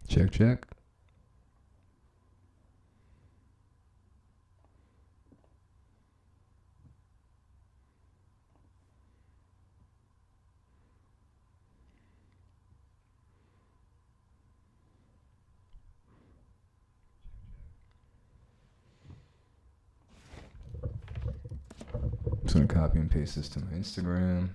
Check, check. I'm just gonna copy and paste this to my Instagram.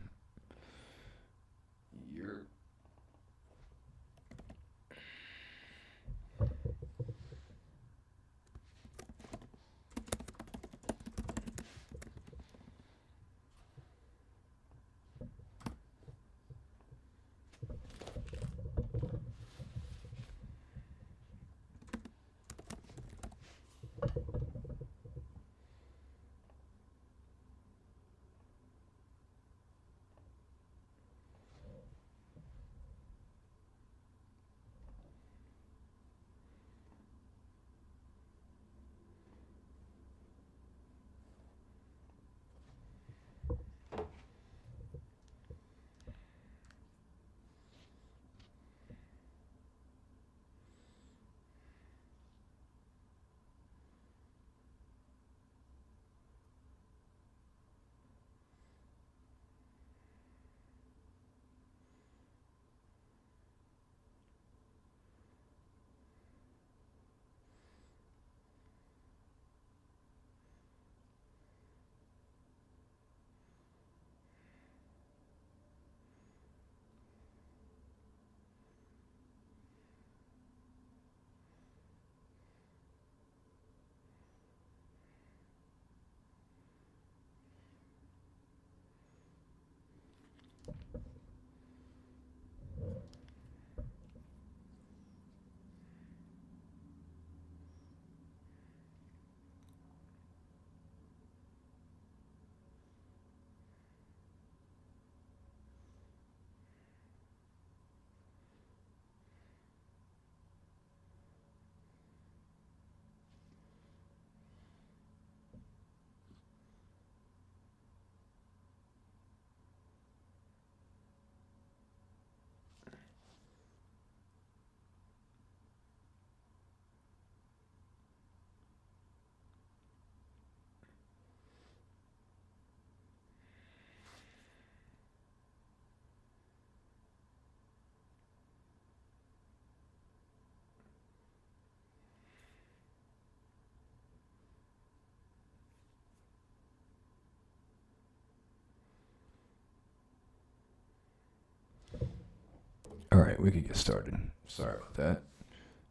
Alright, we could get started. Sorry about that.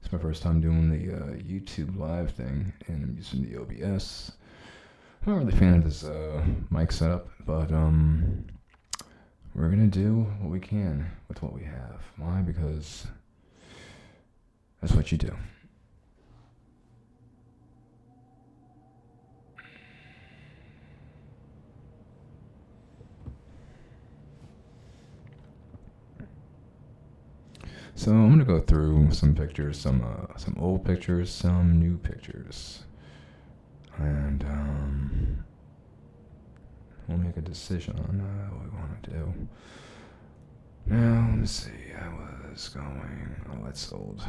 It's my first time doing the YouTube live thing, and I'm using the OBS. I'm not really a fan of this mic setup, but we're gonna do what we can with what we have. Why? Because that's what you do. So I'm gonna go through some pictures, some old pictures, some new pictures, and we'll make a decision on what we want to do. Now let me see. I was going. Oh, that's old.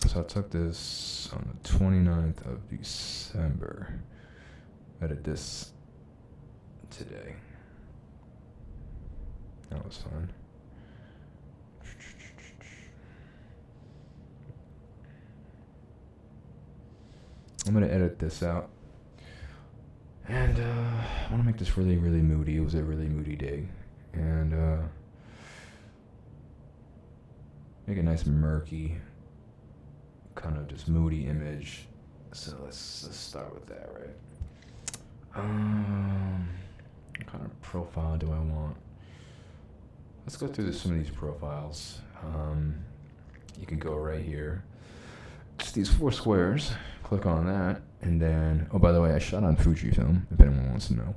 So I took this on the 29th of December. I did this today. That was fun. I'm gonna edit this out. And I want to make this really, really moody. It was a really moody day. And make a nice murky, kind of just moody image. So let's start with that, right? What kind of profile do I want? Let's go through some of these profiles. You can go right here. It's these 4 squares. Click on that, and then, oh, by the way, I shot on Fujifilm, if anyone wants to know.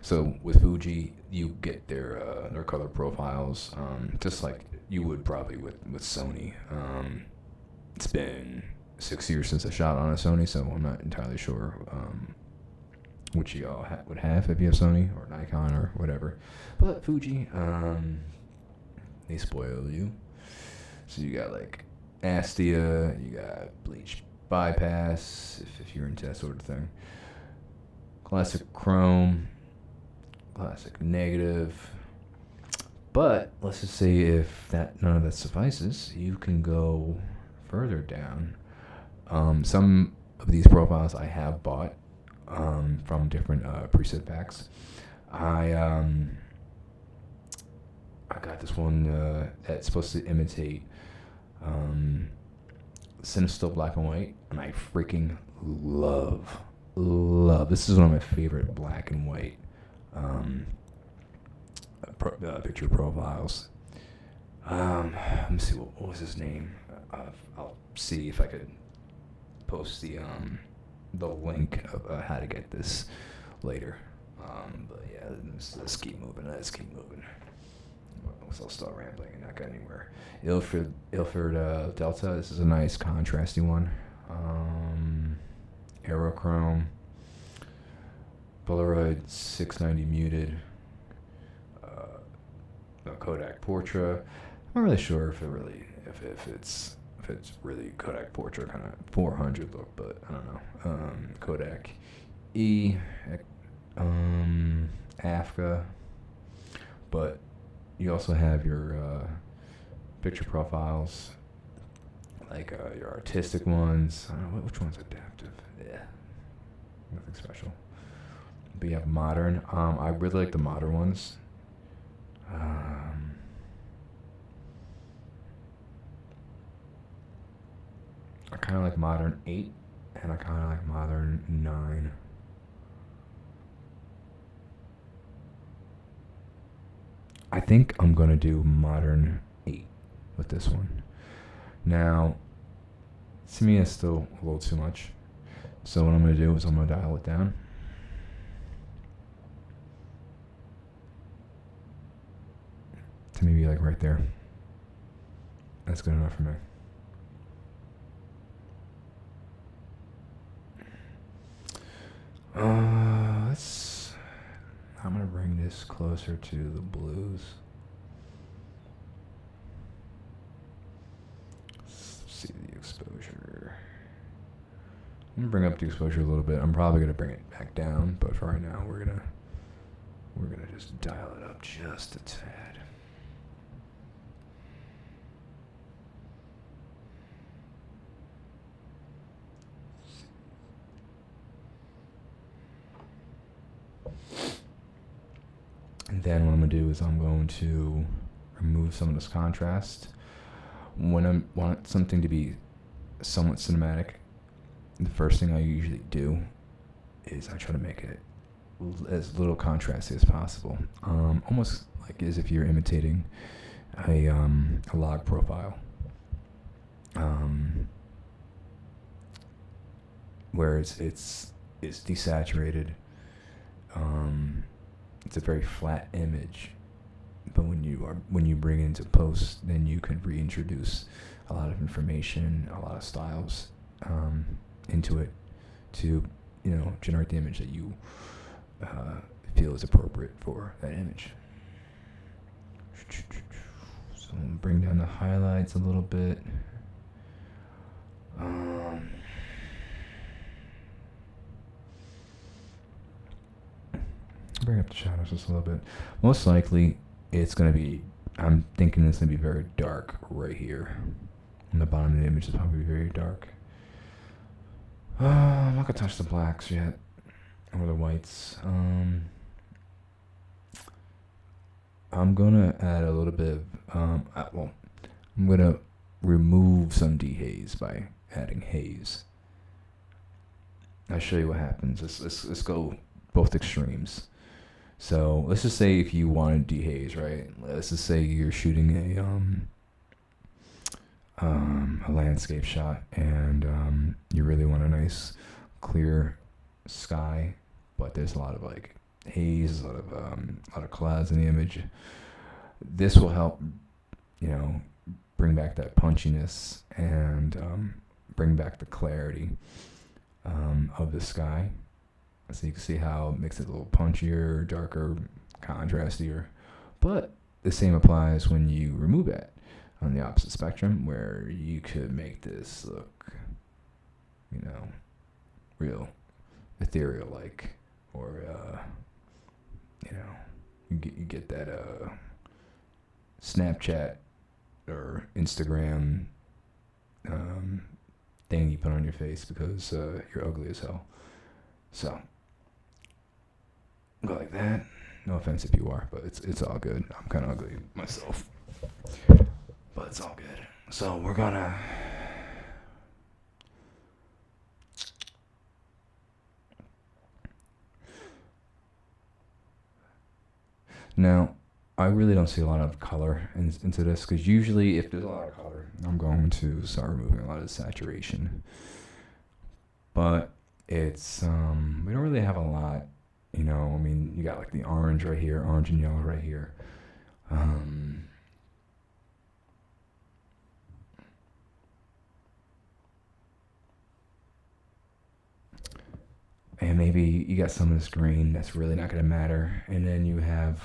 So with Fuji, you get their color profiles, just like you would probably with Sony. It's been 6 years since I shot on a Sony, so I'm not entirely sure which y'all would have if you have Sony or Nikon or whatever. But Fuji, they spoil you. So you got like Astia, you got bleach bypass, if you're into that sort of thing. Classic chrome, classic negative. But let's just say if that none of that suffices, you can go further down. Some of these profiles I have bought from different preset packs. I got this one that's supposed to imitate Cinestill black and white, and I freaking love. This is one of my favorite black and white picture profiles. Let me see, what was his name? I'll see if I could post the link of how to get this later. But yeah, let's keep moving. I'll start rambling and not get anywhere. Ilford Delta. This is a nice contrasty one. Aerochrome. Polaroid 690 muted. Kodak Portra. I'm not really sure if it's really Kodak Portra kind of 400 look, but I don't know. Kodak E. AFCA. But you also have your picture profiles, like your artistic ones. I don't know which one's adaptive. Yeah, nothing special. But you have modern. I really like the modern ones. I kind of like modern 8, and I kind of like modern 9. I think I'm going to do modern 8 with this one. Now, to me, it's still a little too much. So what I'm going to do is I'm going to dial it down. To maybe like right there. That's good enough for me. I'm going to bring this closer to the blues. Let's see the exposure. I'm going to bring up the exposure a little bit. I'm probably going to bring it back down, but for right now, we're going to just dial it up just a tad. And then what I'm going to do is I'm going to remove some of this contrast. When I want something to be somewhat cinematic, the first thing I usually do is I try to make it as little contrasty as possible. Almost like as if you're imitating a log profile. Where it's desaturated. It's a very flat image, but when you bring it into post, then you can reintroduce a lot of information, a lot of styles into it to generate the image that you feel is appropriate for that image. So I'm gonna bring down the highlights a little bit. Bring up the shadows just a little bit. Most likely, I'm thinking it's going to be very dark right here. On the bottom of the image is probably very dark. I'm not going to touch the blacks yet. Or the whites. I'm going to add a little bit of... I'm going to remove some dehaze by adding haze. I'll show you what happens. Let's go both extremes. So let's just say if you wanted dehaze, right? Let's just say you're shooting a landscape shot, and you really want a nice, clear sky, but there's a lot of like haze, a lot of clouds in the image. This will help, bring back that punchiness and bring back the clarity of the sky. So you can see how it makes it a little punchier, darker, contrastier. But the same applies when you remove it on the opposite spectrum, where you could make this look, real ethereal like, or you get that Snapchat or Instagram thing you put on your face because you're ugly as hell. So go like that. No offense if you are, but it's all good. I'm kind of ugly myself, but it's all good. So we're gonna now. I really don't see a lot of color into this, because usually if there's a lot of color, I'm going to start removing a lot of the saturation. But it's we don't really have a lot. I mean, you got like the orange right here, orange and yellow right here. And maybe you got some of this green that's really not going to matter. And then you have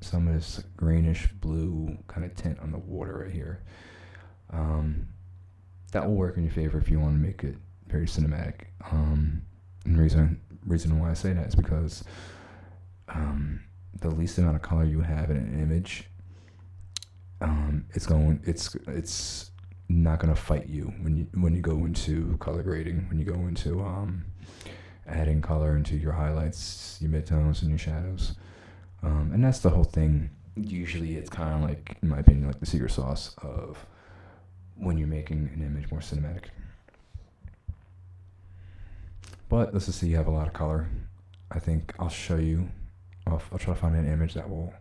some of this greenish blue kind of tint on the water right here. That will work in your favor if you want to make it very cinematic. And the reason why I say that is because the least amount of color you have in an image, it's not gonna fight you when you go into color grading, when you go into adding color into your highlights, your midtones, and your shadows. And that's the whole thing. Usually it's kind of like, in my opinion, like the secret sauce of when you're making an image more cinematic. But let's just say you have a lot of color. I think I'll show you. I'll try to find an image that will.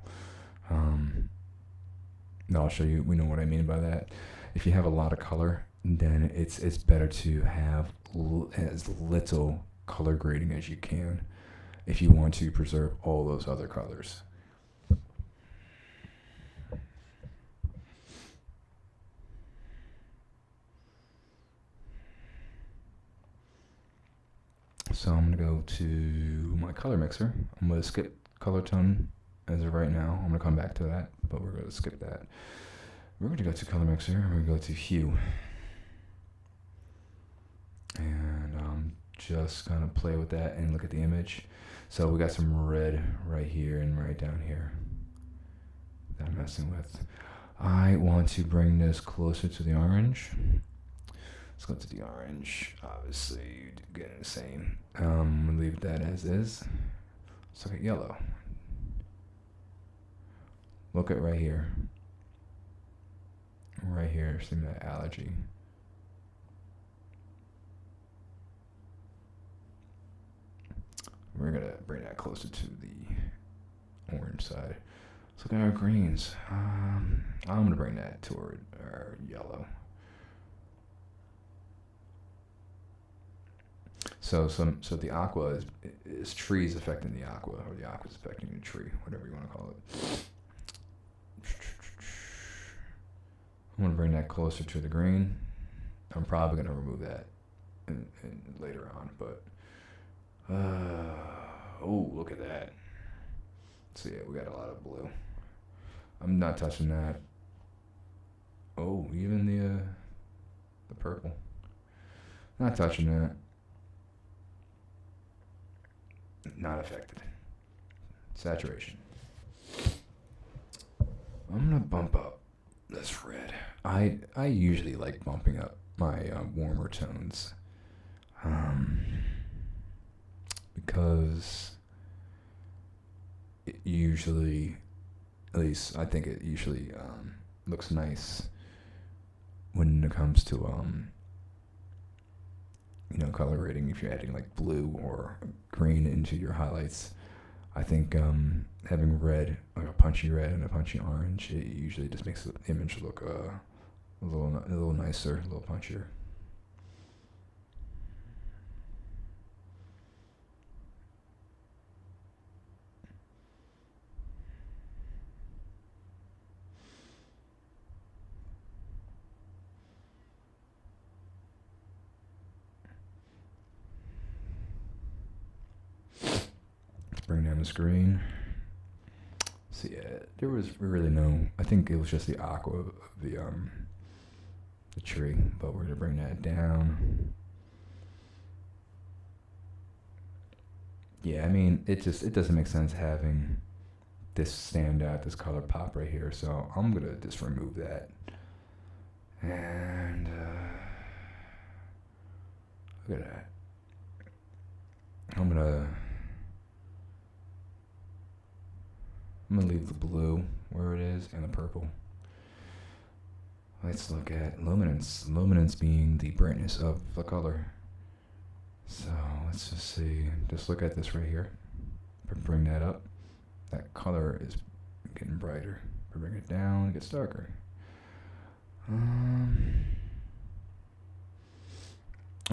I'll show you. We know what I mean by that. If you have a lot of color, then it's better to have as little color grading as you can, if you want to preserve all those other colors. So I'm going to go to my color mixer. I'm going to skip color tone as of right now. I'm going to come back to that, but we're going to skip that. We're going to go to color mixer. We're going to go to hue. And just kind of play with that and look at the image. So we got some red right here and right down here that I'm messing with. I want to bring this closer to the orange. Let's go to the orange. Obviously, you get the same. I'm gonna leave that as is. Let's look at yellow. Look at right here. Right here, see that allergy. We're gonna bring that closer to the orange side. Let's look at our greens. I'm gonna bring that toward our yellow. So the aqua is trees affecting the aqua, or the aqua is affecting the tree, whatever you want to call it. I'm going to bring that closer to the green. I'm probably going to remove that in later on, but oh, look at that. So yeah, we got a lot of blue. I'm not touching that. Oh, even the purple. Not touching that. Not affected. Saturation. I'm gonna bump up this red. I usually like bumping up my warmer tones, because it usually, at least I think it usually looks nice when it comes to color grading. If you're adding like blue or green into your highlights, I think having red, like a punchy red and a punchy orange, it usually just makes the image look a little nicer, a little punchier. Bring down the screen. So yeah, there was really no. I think it was just the aqua of the tree, but we're gonna bring that down. Yeah, I mean, it doesn't make sense having this stand out, this color pop right here. So I'm gonna just remove that. And look at that. I'm gonna leave the blue where it is and the purple. Let's look at luminance. Luminance being the brightness of the color. So let's just see. Just look at this right here. Bring that up. That color is getting brighter. Bring it down, it gets darker. I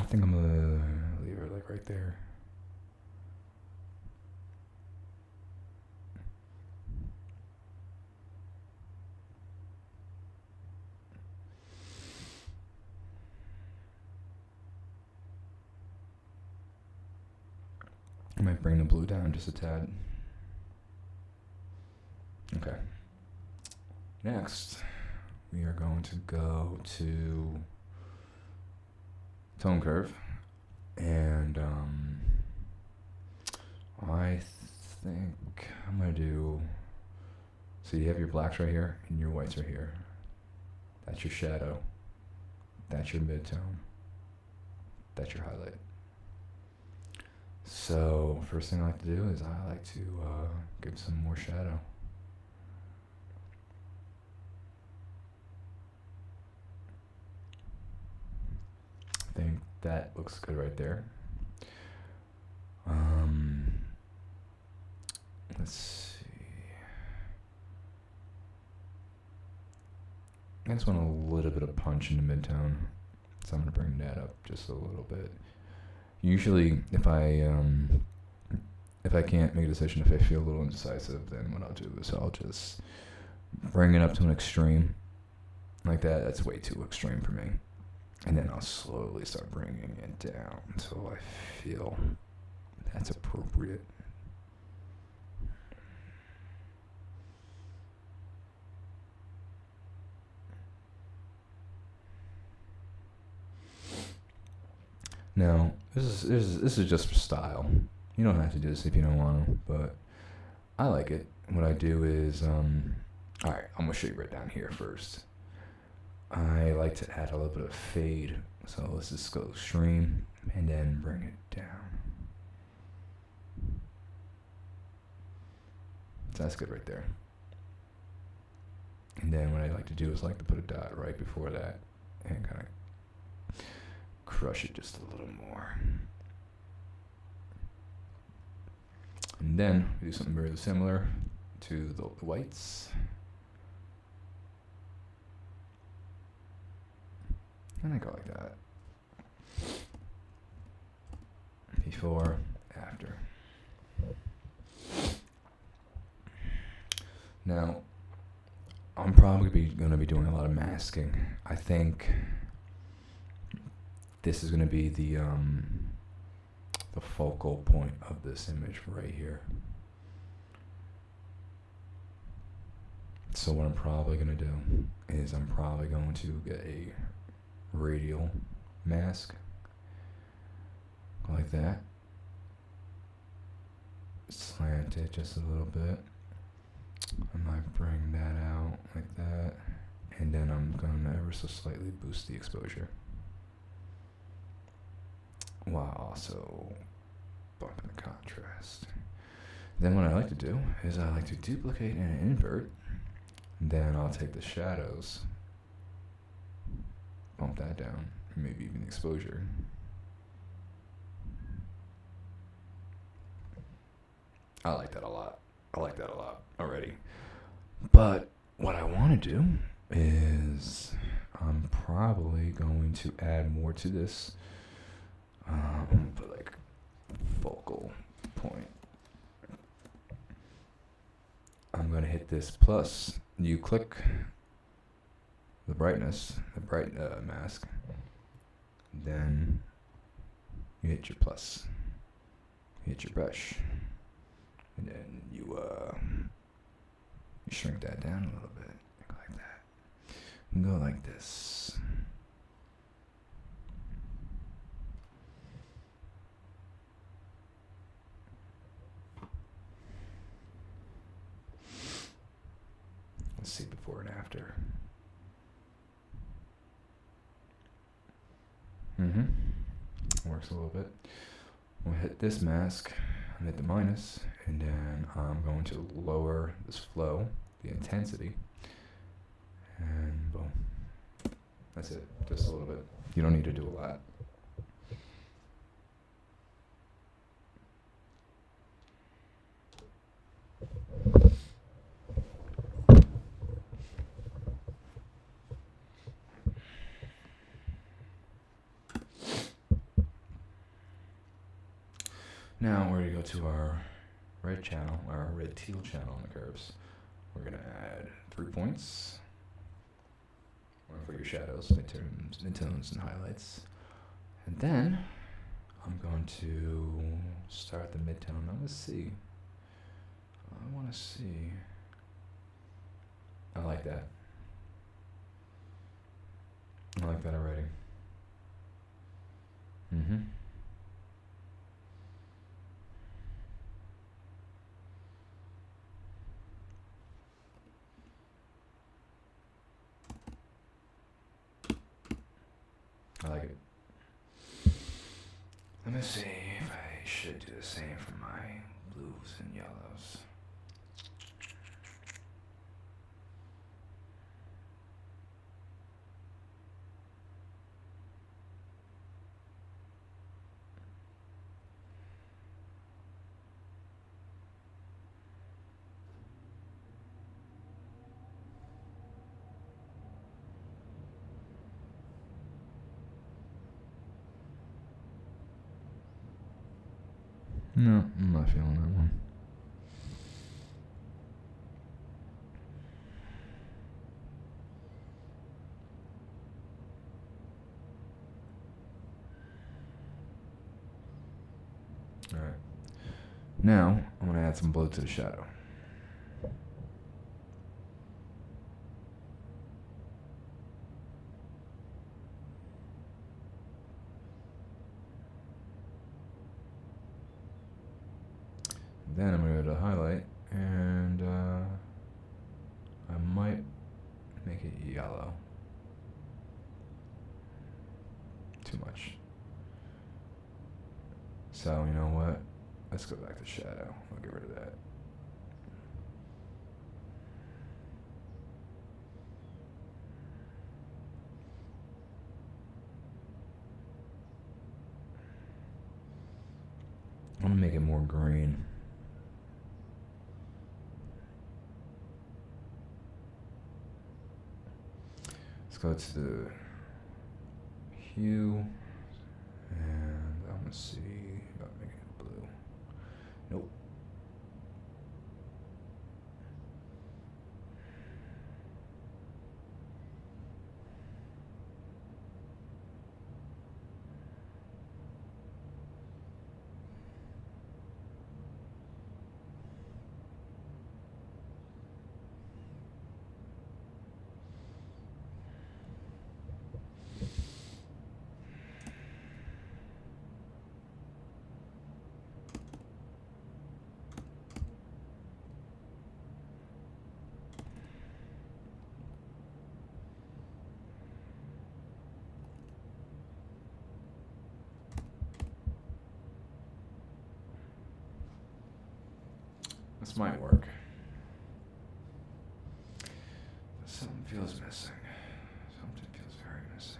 think I'm gonna leave it like right there. I might bring the blue down just a tad. Okay. Next, we are going to go to tone curve, and I think I'm gonna do. So you have your blacks right here and your whites right here. That's your shadow. That's your midtone. That's your highlight. So first thing I like to do is I like to give some more shadow. I think that looks good right there. Let's see. I just want a little bit of punch in the midtone, so I'm gonna bring that up just a little bit. Usually, if I can't make a decision, if I feel a little indecisive, then what I'll do is I'll just bring it up to an extreme, like that. That's way too extreme for me. And then I'll slowly start bringing it down until I feel that's appropriate. Now, this is just for style. You don't have to do this if you don't want to, but I like it. What I do is, all right, I'm gonna show you right down here first. I like to add a little bit of fade, so let's just go extreme and then bring it down. So that's good right there. And then what I like to do is like to put a dot right before that and kind of crush it just a little more. And then we do something very similar to the whites. And I go like that. Before, after. Now, I'm probably going to be doing a lot of masking. I think this is going to be the focal point of this image right here. So what I'm probably going to do is I'm probably going to get a radial mask like that, slant it just a little bit. I might bring that out like that, and then I'm going to ever so slightly boost the exposure while also bumping the contrast. Then what I like to do is I like to duplicate and invert. Then I'll take the shadows, bump that down, maybe even the exposure. I like that a lot. I like that a lot already. But what I want to do is I'm probably going to add more to this. I'm going to put like focal point. I'm going to hit this plus. You click the brightness, the bright mask. Then you hit your plus. You hit your brush. And then you You shrink that down a little bit, like that. And go like this. Let's see before and after. Works a little bit. We'll hit this mask and hit the minus, and then I'm going to lower this flow, the intensity, and boom. That's it, just a little bit. You don't need to do a lot. Now we're going to go to our red channel, our red teal channel on the curves. We're going to add 3 points. One for your shadows, midtones, and highlights. And then I'm going to start the midtone. I want to see. I like that. I like that already. I like it. Let me see if I should do the same for my blues and yellows. No, I'm not feeling that one. Alright. Now, I'm going to add some blue to the shadow. Then I'm going to go to highlight, and I might make it yellow. Too much. So, you know what? Let's go back to shadow. I'll get rid of that. I'm going to make it more green. Let's go to the hue, and I'm gonna see about making it blue. Nope. This might work. Something feels missing. Something feels very missing.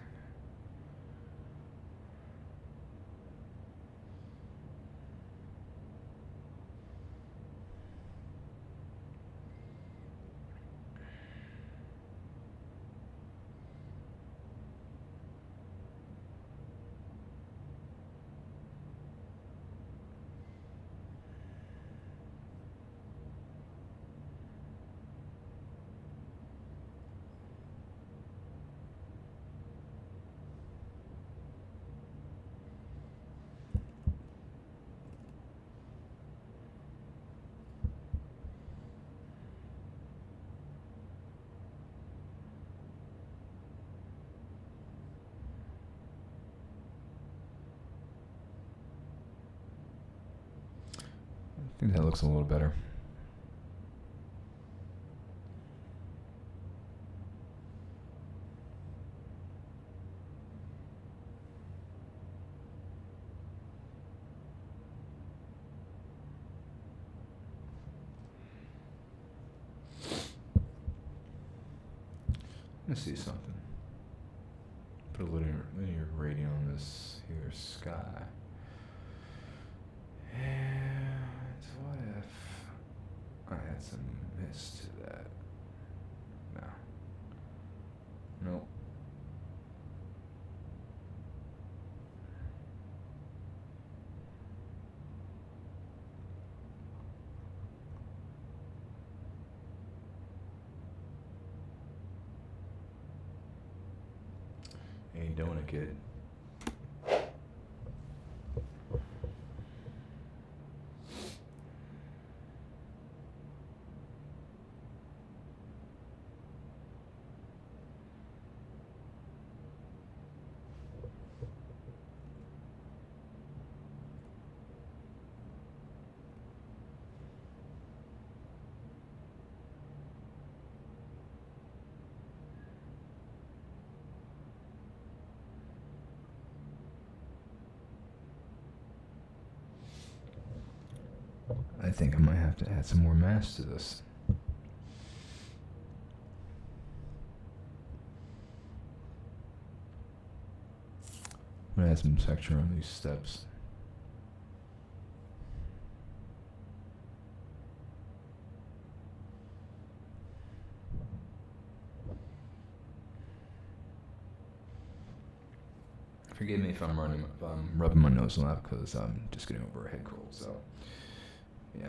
I think that looks a little better. Let's see something. Put a linear gradient on this here sky. And what if I add some mist to that? No. Nope. Ain't doing it, kid. I think I might have to add some more mass to this. I'm gonna add some texture on these steps. Forgive me if I'm rubbing my nose a lot because I'm just getting over a head cold. So, yeah.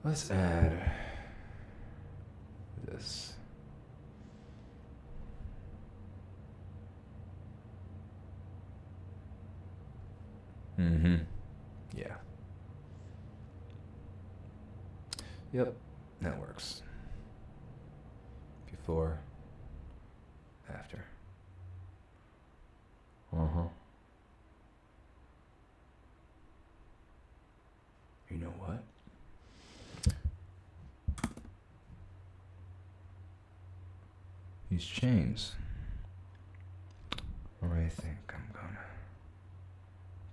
Let's add this. Yeah. Yep, that works. Before, after. You know what? These chains. I think I'm gonna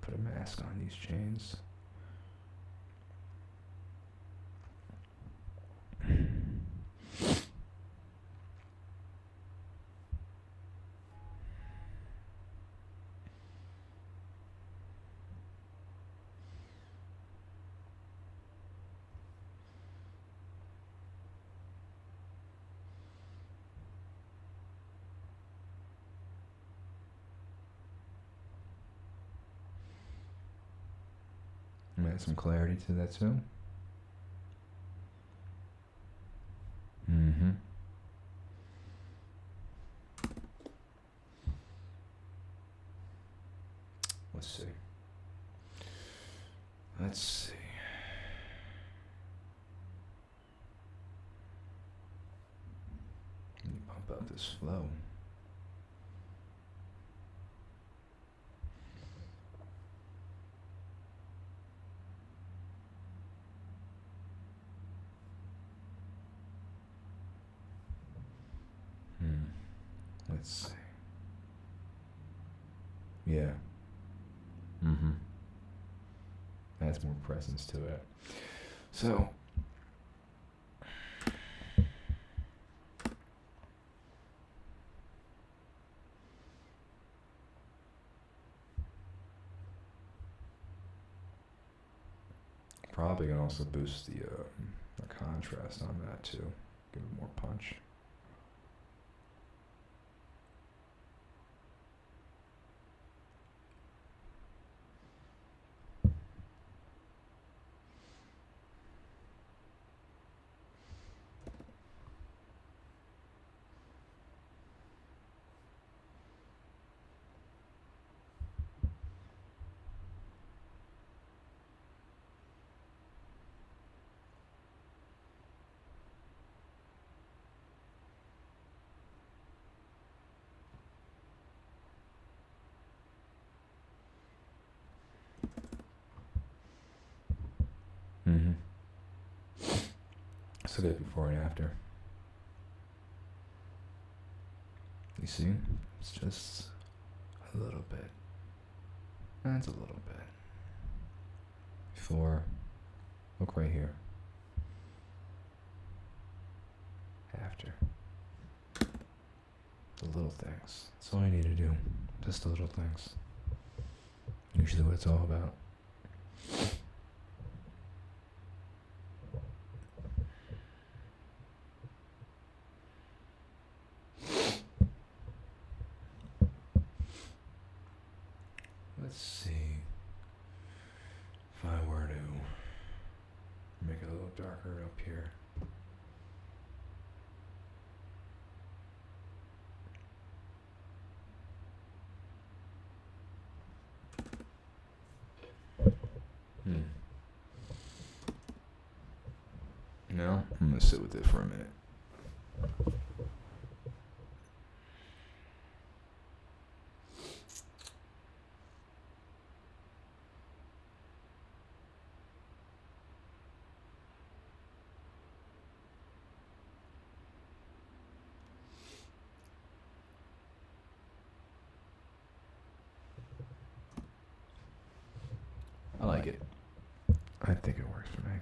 put a mask on these chains. Add some clarity to that too. Let's see. Let's see. Let me pump out this flow. Let's see. Yeah. Adds more presence to it. So, probably can also boost the contrast on that too. Give it more punch. Mm-hmm. Let's look at before and after. You see? It's just a little bit. That's a little bit. Before. Look right here. After. The little things. That's all I need to do. Just the little things. Usually what it's all about. Let's see. If I were to make it a little darker up here. No, I'm gonna sit with it for a minute. I like it. I think it works for me.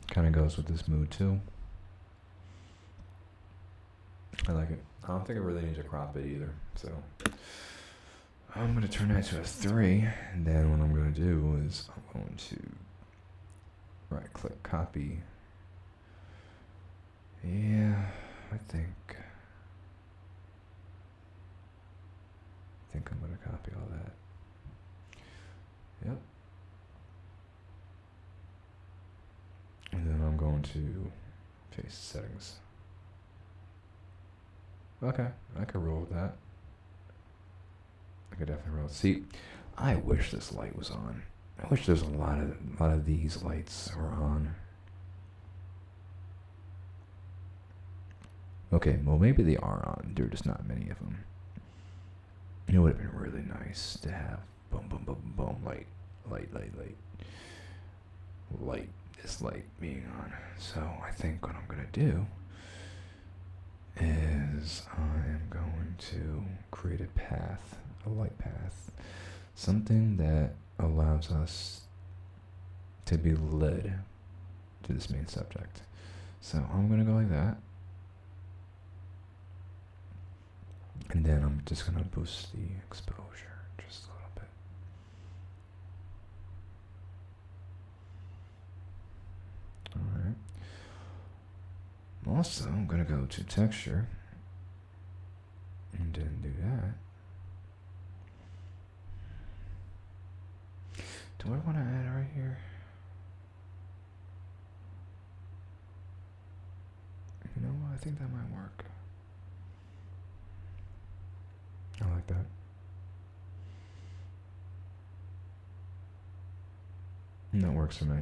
Kind of goes with this mood too. I like it. I don't think I really need to crop it either. So I'm going to turn that to a 3. And then what I'm going to do is I'm going to right click copy. Yeah, I think I'm going to copy all that. Yep. And then I'm going to paste settings. Okay, I could roll with that. I could definitely roll. See, I wish this light was on. I wish there's a lot of these lights were on. Okay, well maybe they are on. There are just not many of them. It would have been really nice to have boom, boom, boom, boom, light, light, light, light, light. This light being on. So I think what I'm gonna do is I am going to create a path, a light path, something that allows us to be led to this main subject. So I'm gonna go like that. And then I'm just gonna boost the exposure just a little bit. Alright. Also, I'm going to go to texture and then do that. Do I want to add right here? You know what? I think that might work. I like that. And that works for me.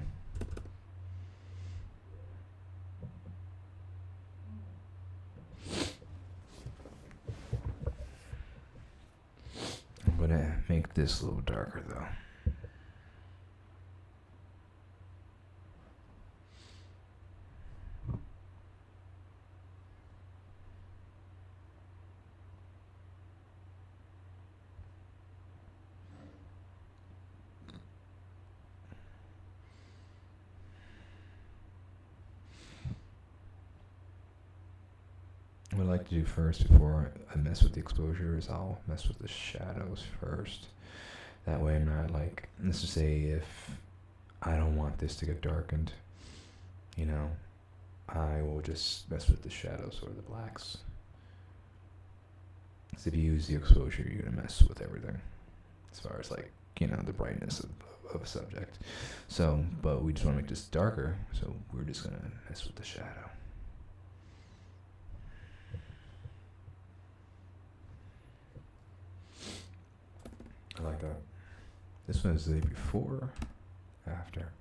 I'm gonna make this a little darker though. What I like to do first before I mess with the exposure is I'll mess with the shadows first. That way I'm not like, let's just say if I don't want this to get darkened, you know, I will just mess with the shadows or the blacks. So if you use the exposure, you're gonna mess with everything as far as like, you know, the brightness of a subject. So, but we just wanna make this darker, so we're just gonna mess with the shadow. I like that. This one is the before, after.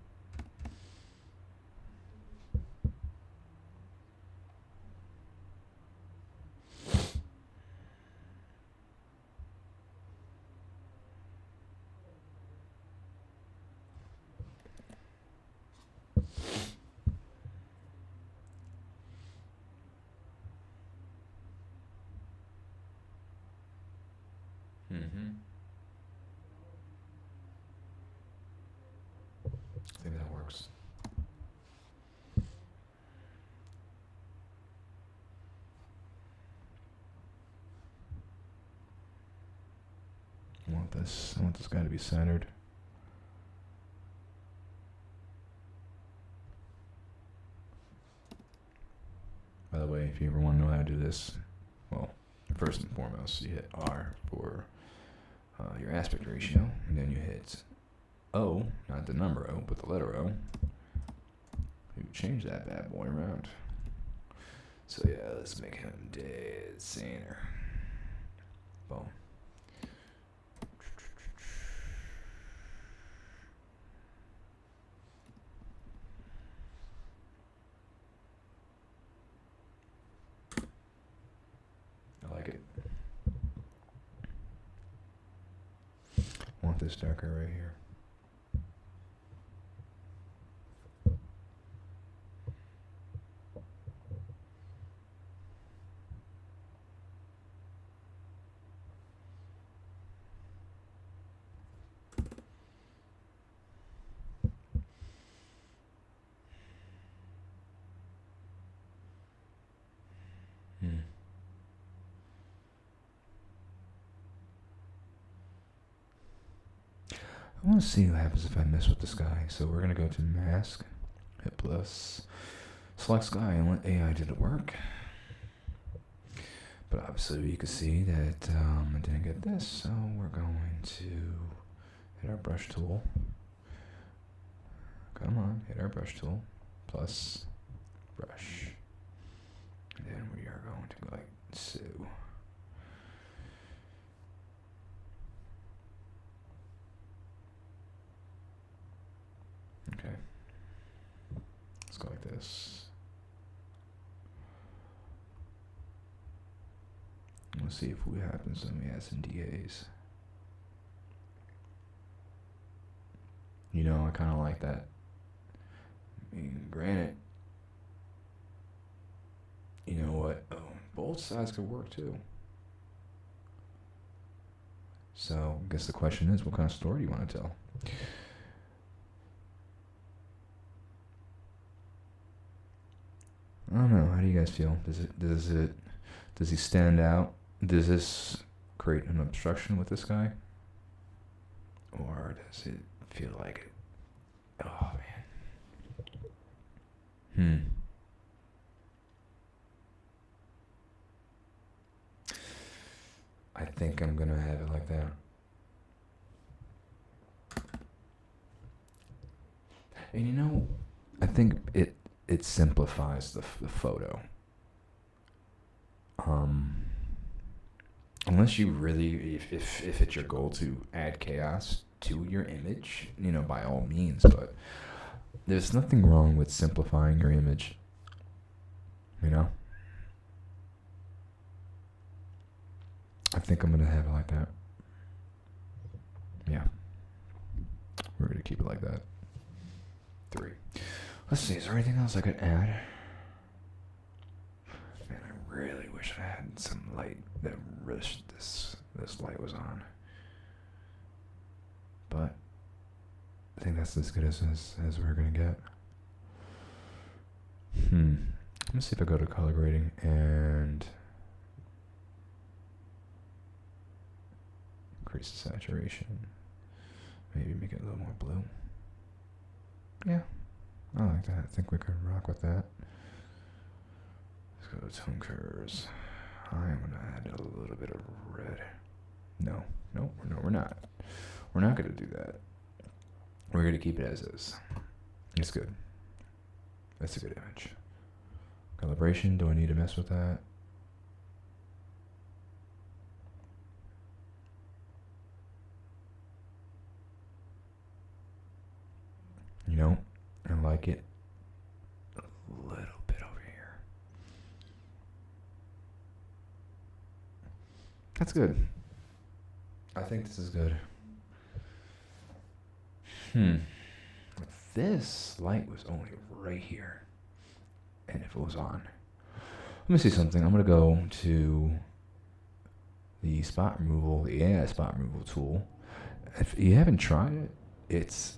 this. I want this guy to be centered. By the way, if you ever want to know how to do this, well, first and foremost, you hit R for your aspect ratio, and then you hit O, not the number O, but the letter O. You change that bad boy around. So yeah, let's make him dead center. Boom. I like it. I want this darker right here. I want to see what happens if I mess with the sky. So we're going to go to mask, hit plus, select sky, and let AI do the work. But obviously you can see that I didn't get this, so we're going to hit our brush tool. Come on, hit our brush tool, plus brush. And then we are going to go like so. Okay. Let's go like this. We'll see if what happens when we add some DAs. You know, I kind of like that. I mean, granted, you know what? Oh, both sides could work too. So, I guess the question is, what kind of story do you want to tell? I don't know. How do you guys feel? Does he stand out? Does this create an obstruction with this guy? Or does it feel like it? Oh, man. I think I'm going to have it like that. And you know, I think it simplifies the photo. Unless you really, if it's your goal to add chaos to your image, you know, by all means, but there's nothing wrong with simplifying your image, you know? I think I'm going to have it like that. Yeah. We're going to keep it like that. 3. Let's see, is there anything else I could add? Man, I really wish I had some light that this light was on. But I think that's as good as we're gonna get. Let me see if I go to color grading and increase the saturation. Maybe make it a little more blue. Yeah. I like that. I think we could rock with that. Let's go to tone curves. I'm going to add a little bit of red. No, we're not. We're not going to do that. We're going to keep it as is. It's good. That's a good image. Calibration, do I need to mess with that? You know, I like it a little bit over here. That's good. I think this is good. If this light was only right here, and if it was on. Let me see something. I'm going to go to the spot removal, the AI spot removal tool. If you haven't tried it, it's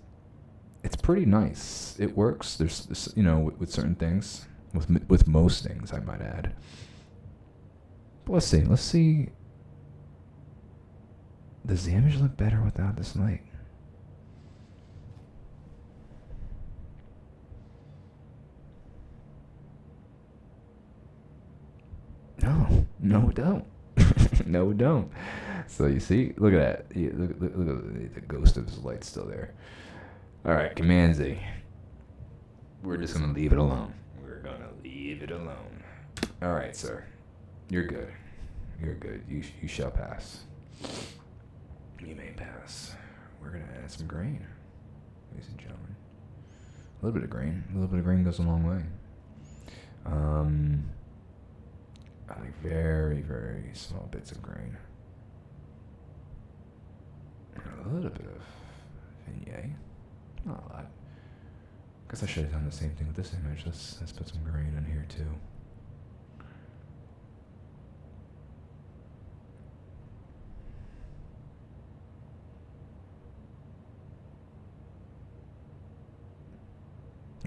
pretty nice. It works. There's you know, with certain things, with most things, I might add. But let's see. Does the image look better without this light? No, it don't. No, it don't. So you see, look at that. Look at the ghost of his light still there. All right, Command Z. We're just gonna leave it alone. We're gonna leave it alone. All right, sir. You're good. You're good. You shall pass. You may pass. We're gonna add some grain, ladies and gentlemen. A little bit of grain. A little bit of grain goes a long way. I like very, very small bits of grain. And a little bit of vignette. Not a lot. Guess I should have done the same thing with this image. Let's put some grain in here too.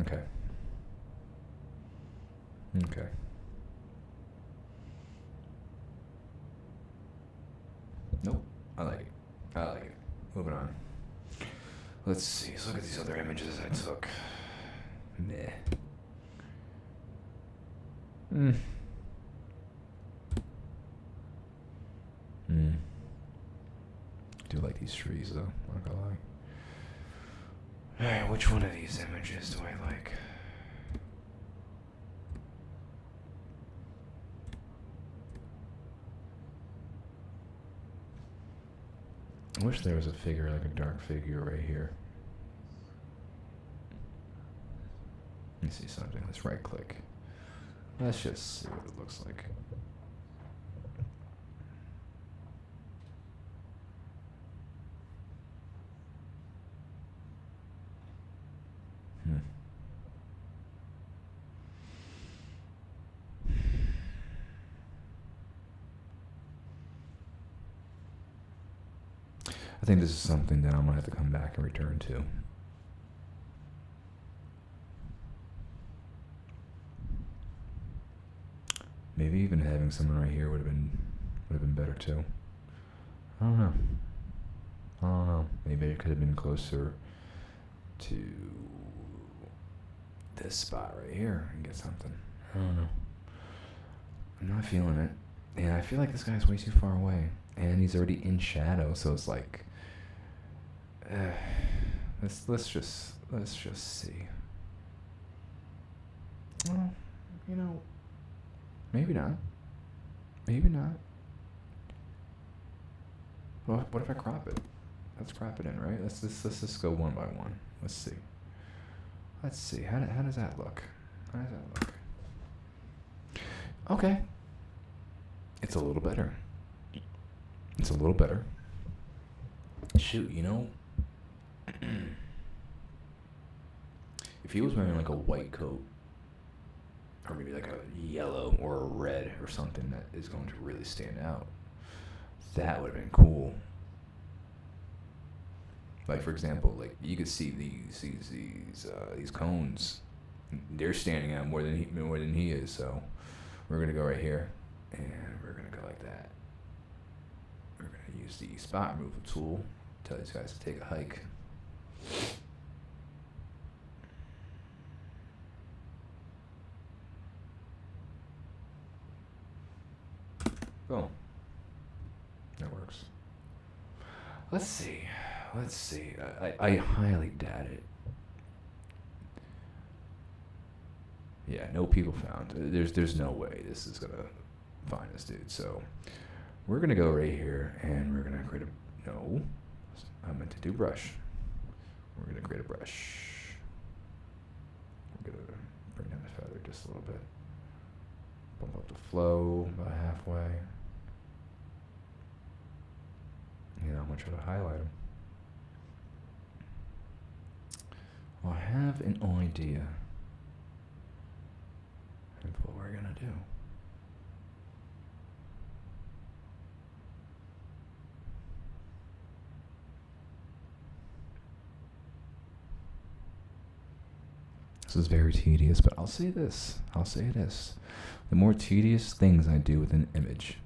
Okay. Okay. Nope. I like it. I like it. Moving on. Let's see. Let's look at these other images I took. Meh. Do like these trees though, not gonna lie. Alright, which one of these images do I like? I wish there was a figure, like a dark figure right here. Let me see something. Let's right click. Let's just see what it looks like. I think this is something that I'm gonna have to come back and return to. Maybe even having someone right here would have been better too. I don't know. Maybe it could have been closer to this spot right here and get something. I don't know. I'm not feeling it. And I feel like this guy's way too far away. And he's already in shadow, so it's like let's just see. Well, you know, maybe not. Maybe not. Well, what if I crop it? Let's crop it in, right? Let's just go one by one. Let's see. Let's see. How does that look? How does that look? Okay. It's a little better. It's a little better. Shoot, you know, if he was wearing like a white coat, or maybe like a yellow or a red or something that is going to really stand out, that would have been cool. Like for example, like you could see these cones, they're standing out more than he is. So we're gonna go right here, and we're gonna go like that. We're gonna use the spot removal tool. Tell these guys to take a hike. Boom. That works. Let's see. I highly doubt it. Yeah, no people found. There's no way this is gonna find this dude. So we're gonna go right here, and we're gonna create a. No, I meant to do brush. We're gonna create a brush. We're gonna bring down the feather just a little bit. Bump up the flow about halfway. You know, I'm gonna try to highlight them. I have an idea of what we're gonna do. This is very tedious, but I'll say this. The more tedious things I do with an image,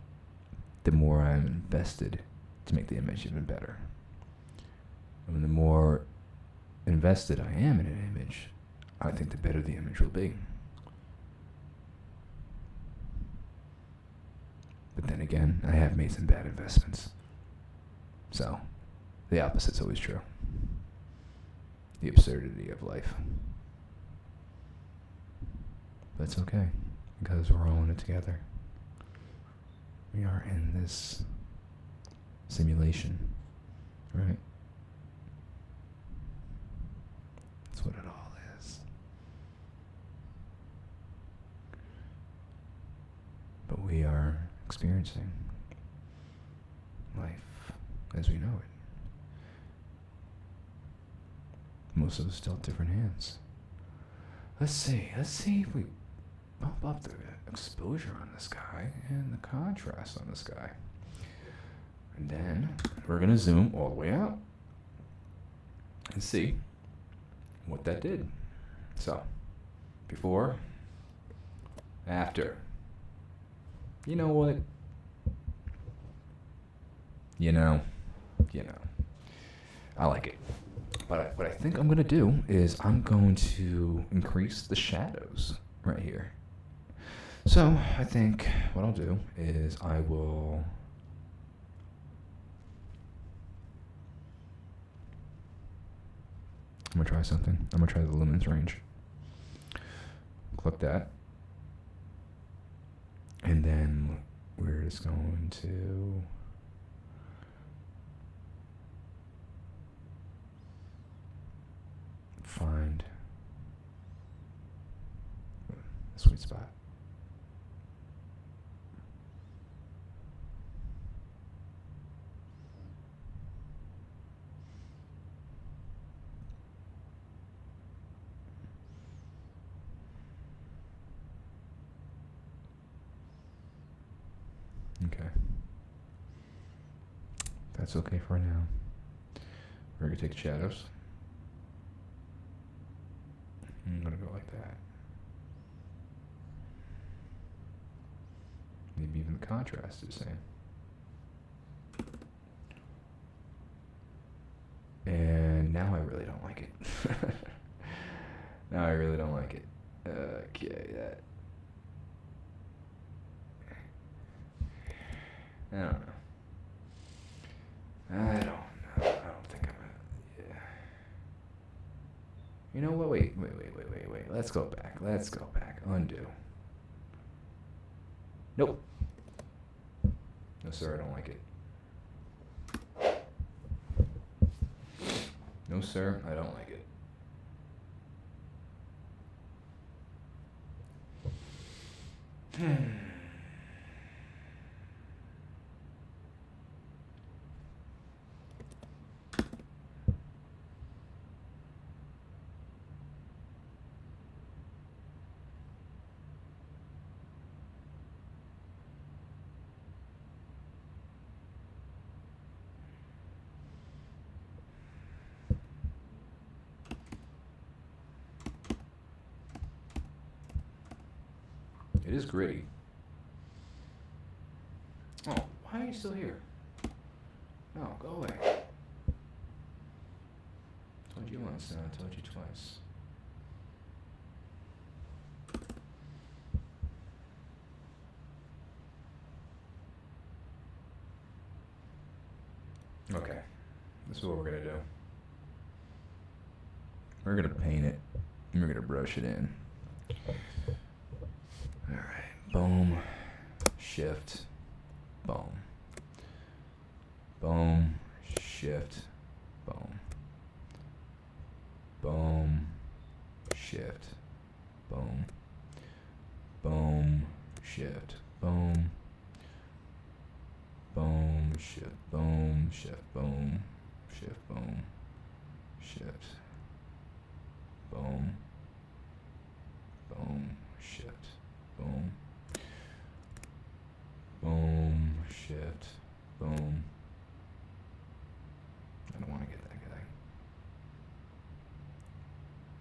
the more I'm invested to make the image even better. And the more invested I am in an image, I think the better the image will be. But then again, I have made some bad investments. So, the opposite's always true. The absurdity of life. But it's okay, because we're all in it together. We are in this simulation, right? That's what it all is. But we are experiencing life as we know it. Most of us still have different hands. Let's see if we bump up the exposure on this guy and the contrast on this guy. And then we're gonna zoom all the way out and see what that did. So, before, after. You know what? You know. I like it. But what I think I'm going to do is I'm going to increase the shadows right here. So I think what I'll do is I'm going to try something. I'm going to try the luminance range. Click that. And then we're just going to find a sweet spot. Okay. That's okay for now. We're going to take shadows. I'm going to go like that. Maybe even the contrast is the same. And now I really don't like it. Now I really don't like it. Okay, that. I don't know. I don't think I'm gonna. Yeah. You know what? Wait. Let's go back. Undo. Nope. No, sir, I don't like it. No, sir, I don't like it. It is gritty. Oh, why are you still here? No, go away. Told you once, now I told you twice. Okay, this is what we're gonna do. We're gonna paint it, and we're gonna brush it in. Alright, boom, shift, boom. Boom, shift, boom. Boom, shift, boom. Boom, shift, boom. Boom, shift, boom, shift, boom. Shift, boom, shift, boom. Boom, shift, boom. Boom, shift, boom. I don't want to get that guy.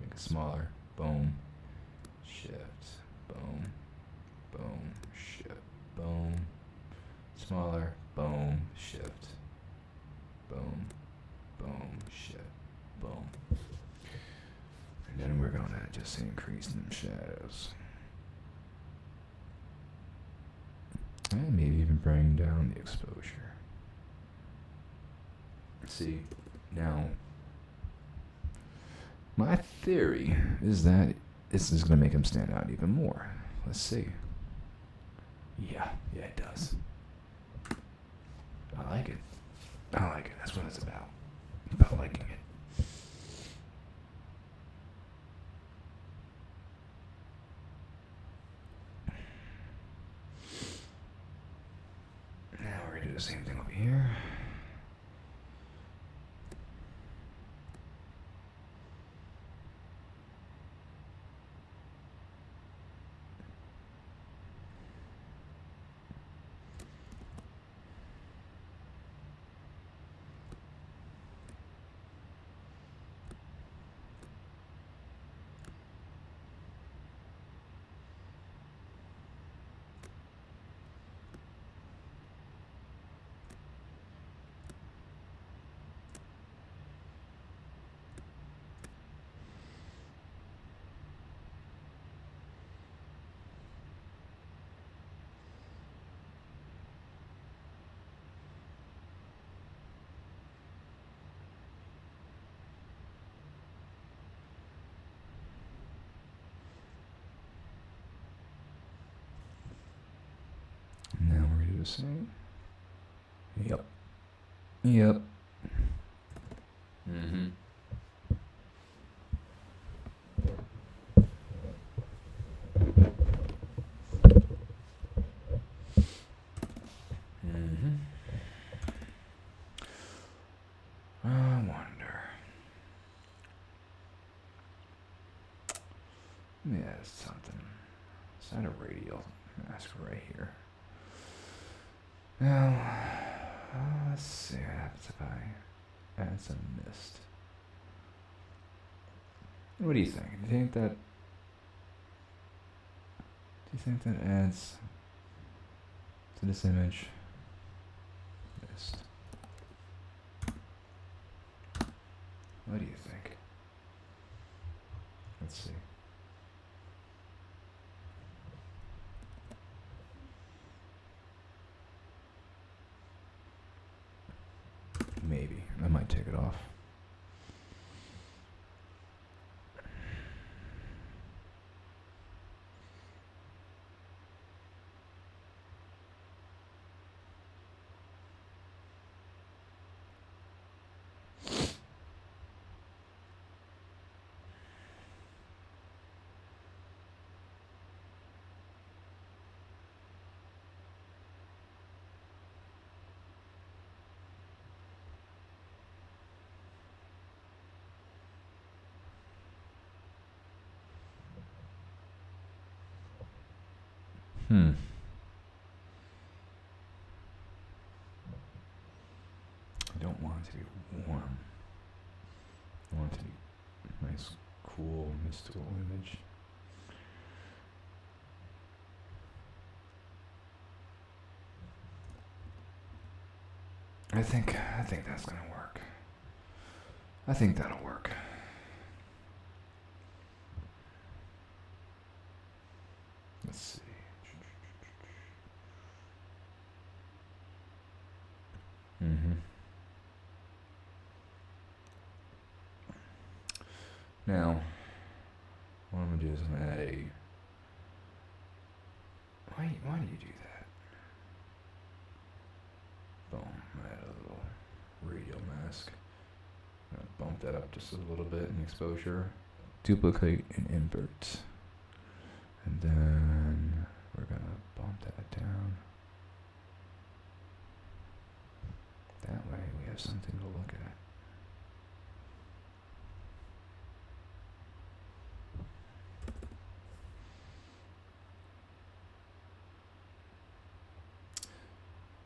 Make it smaller. Boom, shift, boom, boom, shift, boom. Smaller. Boom, shift, boom, boom, shit, boom. And then we're gonna just increase them shadows. And maybe even bring down the exposure. See, now, my theory is that this is going to make him stand out even more. Let's see. Yeah, it does. I like it. That's what it's about. About liking it. Now we're going to do the same thing over here. Now we're going to do the same. Yep. Mm-hmm. I wonder. Let me add something. Is that a radial mask right here? Now, let's see what happens if I add some mist. What do you think? Do you think that adds to this image? Mist. What do you think? Let's see. Maybe. I might take it off. I don't want it to be warm. I want it to be a nice, cool, mystical image. I think that's gonna work. I think that'll work. Let's see. Now, what I'm gonna do is I'm gonna add a. Why do you do that? Boom. I'm gonna add a little radial mask. I'm gonna bump that up just a little bit in exposure. Duplicate and invert. And then we're gonna bump that down. That way we have something to look at.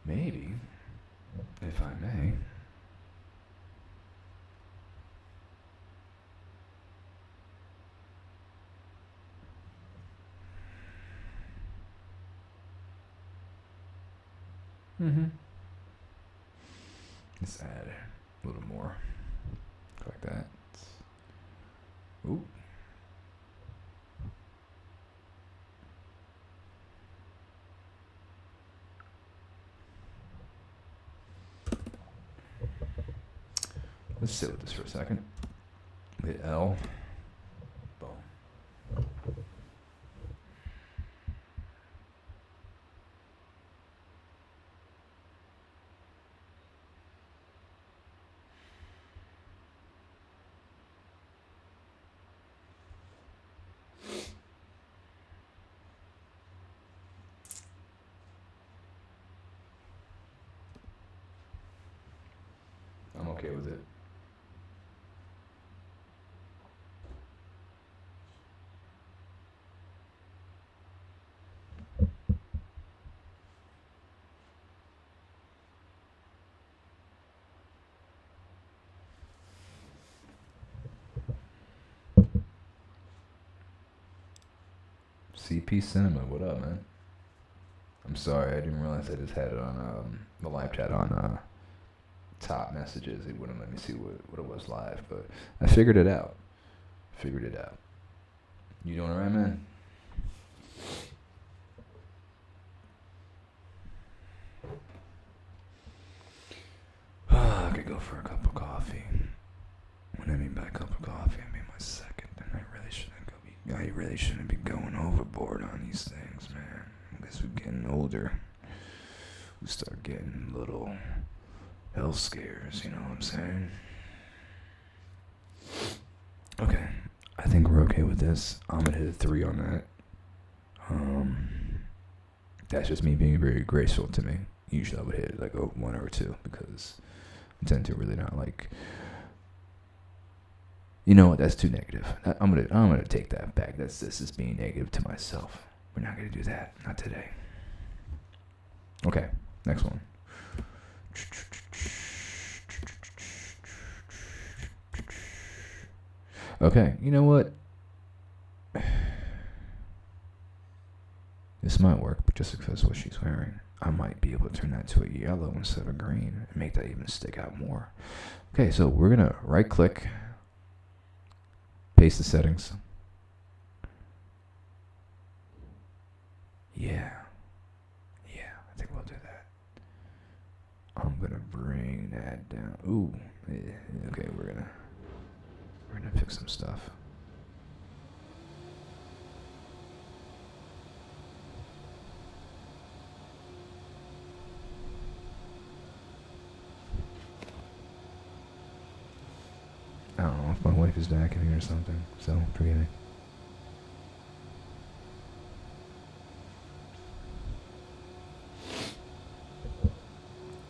Maybe, if I may, let's add A little more. Like that. Ooh. Let's sit with this for a second. Hit L. Boom. I'm okay with it. CP Cinema, what up, man? I'm sorry, I didn't realize I just had it on the live chat on top messages. It wouldn't let me see what it was live, but I figured it out. You doing alright, man? I could go for a cup of coffee. When I mean by cup of coffee, I mean my second, and I really shouldn't be going overboard on these things, man. Because we're getting older. We start getting little health scares, you know what I'm saying? Okay, I think we're okay with this. I'm gonna hit a 3 on that. That's just me being very graceful to me. Usually I would hit like a 1 or a 2 because I tend to really not like. You know what? That's too negative. I'm gonna take that back. This is being negative to myself. We're not gonna do that. Not today. Okay, next one. Okay, you know what? This might work, but just because of what she's wearing, I might be able to turn that to a yellow instead of a green and make that even stick out more. Okay, so we're gonna right click, paste the settings. Yeah, I think we'll do that. I'm gonna bring that down. Ooh, okay, we're gonna fix some stuff. I don't know if my wife is back in here or something, so forgive me.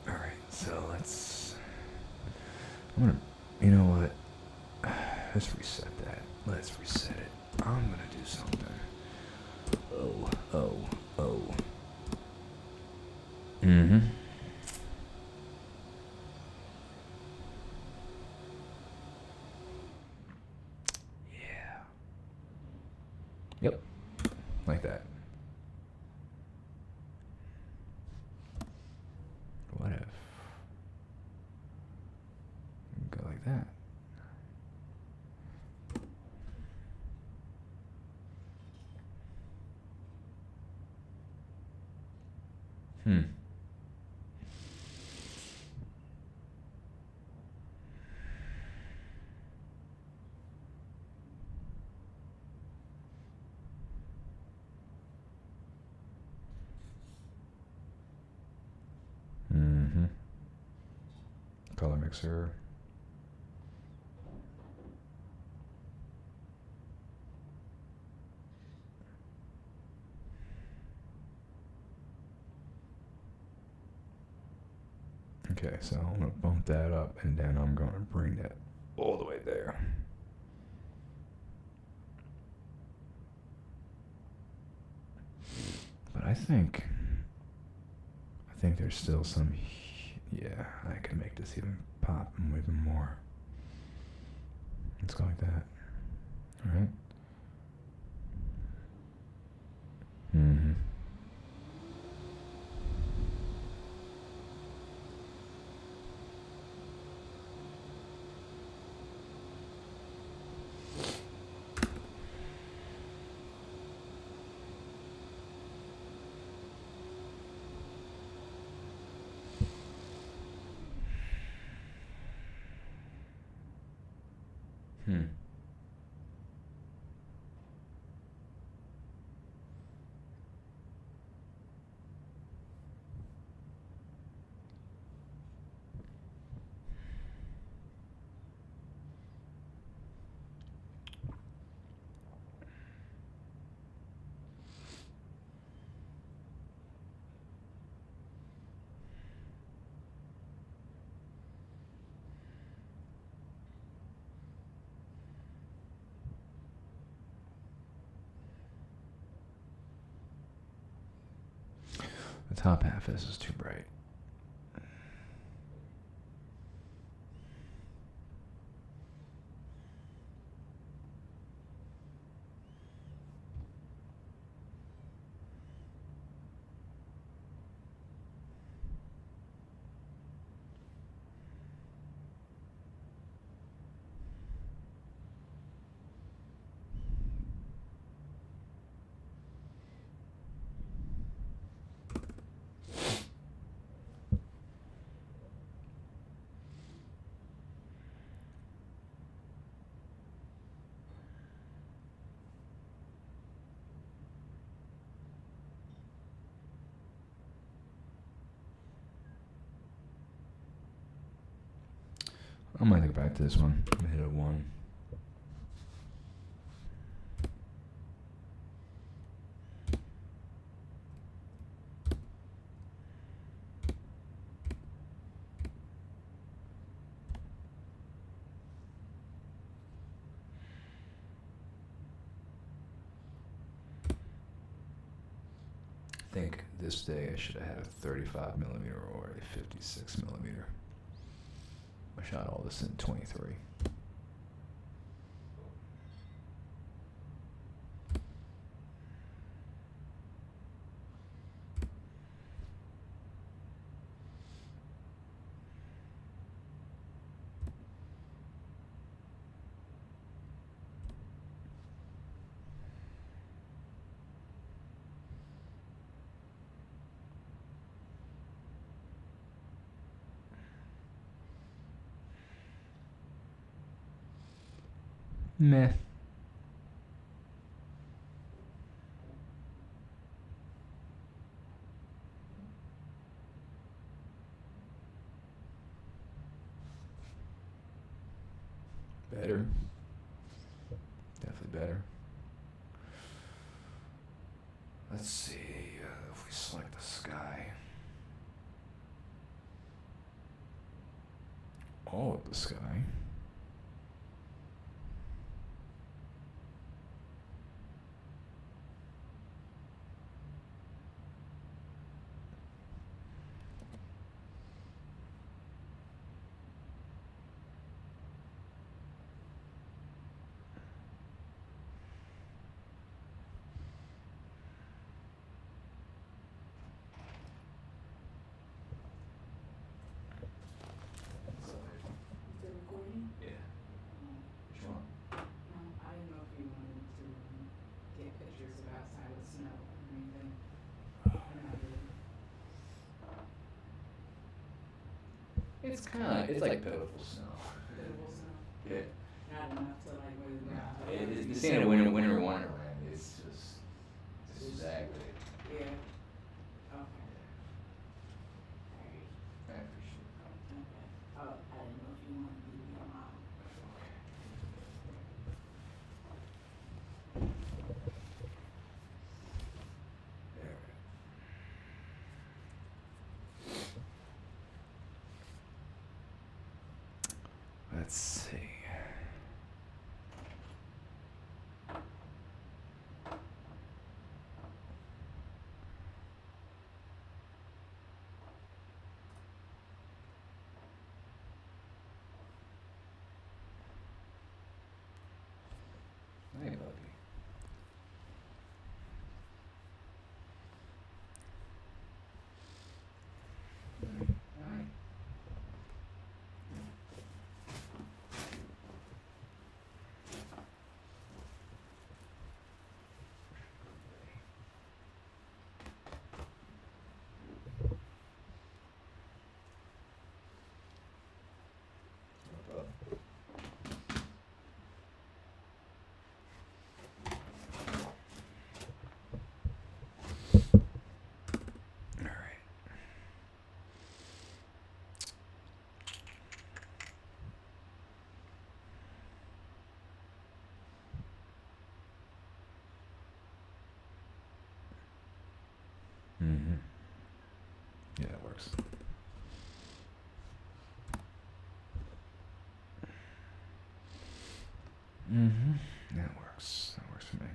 Alright, so you know what? Let's reset that. Let's reset it. I'm gonna do something. Oh. Mm-hmm. Yeah. Yep. Like that. What if? Go like that. Mm-hmm. Color mixer. Okay, so I'm gonna bump that up and then I'm gonna bring that all the way there. But I think there's still some, yeah, I can make this even pop even more. Let's go like that. Alright? Mm-hmm. Hmm. The top half of this is too bright. I might go back to this one. I'm gonna hit a 1. I think this day I should have had a 35 millimeter or a 56 millimeter. I shot all this in 23. Meh. Better. Definitely better. Let's see if we select the sky. All of the sky. It's kind of, it's like pitiful snow. Pitiful snow? Yeah. Not enough to like really go out. This ain't a winter wonderland. It's just exactly. Yeah. Okay. Alright. I appreciate it. Okay. Oh, I didn't know if you wanted to be your mom. Let's see. Mm-hmm. Yeah, that works. Mm-hmm. That works. That works for me.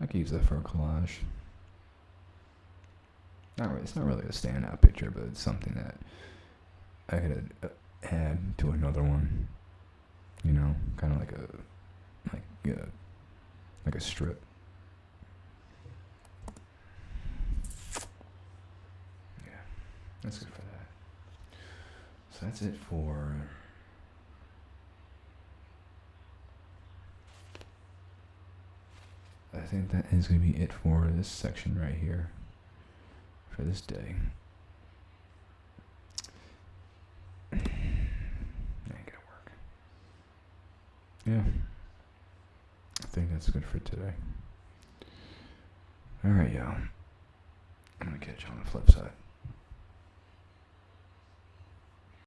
I could use that for a collage. Not really, it's not really a standout picture, but it's something that I could add to another one. You know, kind of like a strip. Yeah, that's good for that. So that's it for. I think that is going to be it for this section right here. For this day. That ain't gonna work. Yeah. I think that's good for today. Alright, y'all. I'm gonna catch you on the flip side.